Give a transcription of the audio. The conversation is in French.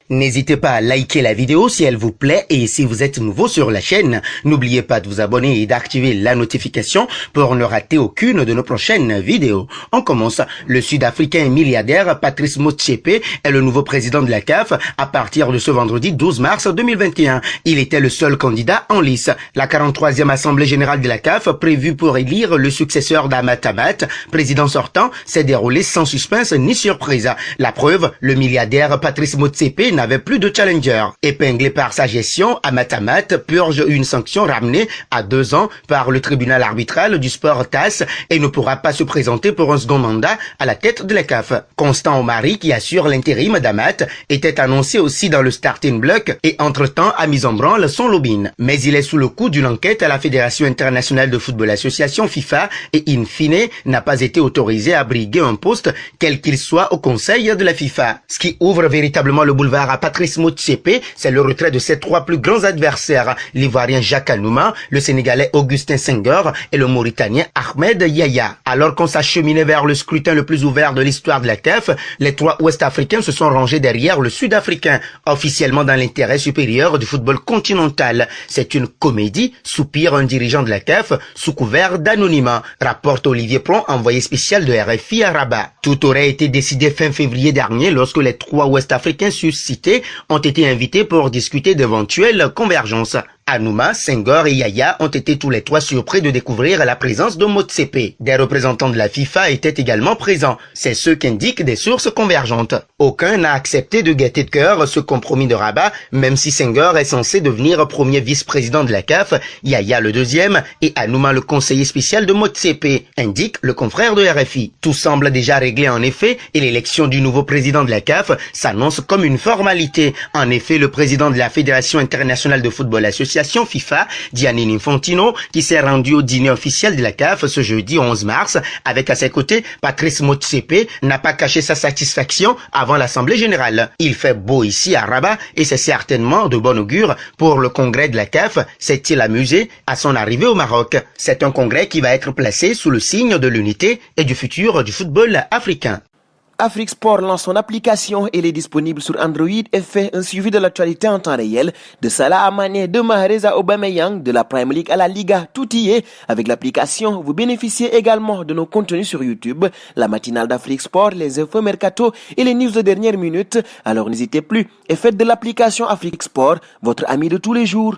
N'hésitez pas à liker la vidéo si elle vous plaît et si vous êtes nouveau sur la chaîne, n'oubliez pas de vous abonner et d'activer la notification pour ne rater aucune de nos prochaines vidéos. On commence. Le Sud-Africain milliardaire Patrice Motsepe est le nouveau président de la CAF à partir de ce vendredi 12 mars 2021. Il était le seul candidat en lice. La 43e Assemblée générale de la CAF, prévue pour élire le successeur d'Amat Amat, président sortant, s'est déroulée sans suspense ni surprise. La preuve, le milliardaire Patrice Motsepe n'avait plus de challenger. Épinglé par sa gestion, Amat Amat purge une sanction ramenée à 2 ans par le tribunal arbitral du sport TAS et ne pourra pas se présenter pour un second mandat à la tête de la CAF. Constant Omari, qui assure l'intérim d'Amat, était annoncé aussi dans le starting block et entre-temps a mis en branle son lobbying. Mais il est sous le coup d'une enquête à la Fédération internationale de football association FIFA et in fine n'a pas été autorisé à briguer un poste quel qu'il soit au conseil de la FIFA. Ce qui ouvre véritablement le boulevard à Patrice Motsepe, c'est le retrait de ses 3 plus grands adversaires, l'Ivoirien Jacques Anouma, le Sénégalais Augustin Senghor et le Mauritanien Ahmed Yahya. Alors qu'on s'acheminait vers le scrutin le plus ouvert de l'histoire de la CAF, les 3 Ouest-Africains se sont rangés derrière le Sud-Africain, officiellement dans l'intérêt supérieur du football continental. C'est une comédie, soupire un dirigeant de la CAF sous couvert d'anonymat, rapporte Olivier Plon, envoyé spécial de RFI à Rabat. Tout aurait été décidé fin février dernier lorsque les 3 Ouest-Africains suscités ont été invités pour discuter d'éventuelles convergences. Anouma, Senghor et Yahya ont été tous les 3 surpris de découvrir la présence de Motsepe. Des représentants de la FIFA étaient également présents. C'est ce qu'indiquent des sources convergentes. Aucun n'a accepté de gaieté de cœur ce compromis de Rabat, même si Senghor est censé devenir premier vice-président de la CAF, Yahya le deuxième et Anouma le conseiller spécial de Motsepe, indique le confrère de RFI. Tout semble déjà réglé en effet et l'élection du nouveau président de la CAF s'annonce comme une formalité. En effet, le président de la Fédération internationale de football association FIFA, Gianni Infantino, qui s'est rendu au dîner officiel de la CAF ce jeudi 11 mars, avec à ses côtés Patrice Motsepe, n'a pas caché sa satisfaction avant l'Assemblée générale. Il fait beau ici à Rabat et c'est certainement de bon augure pour le congrès de la CAF, s'est-il amusé à son arrivée au Maroc. C'est un congrès qui va être placé sous le signe de l'unité et du futur du football africain. Afrique Sport lance son application. Elle est disponible sur Android et fait un suivi de l'actualité en temps réel. De Salah à Mané, de Mahrez à Aubameyang, de la Premier League à la Liga, tout y est. Avec l'application, vous bénéficiez également de nos contenus sur YouTube, la matinale d'Afrique Sport, les infos mercato et les news de dernière minute. Alors n'hésitez plus et faites de l'application Afrique Sport votre ami de tous les jours.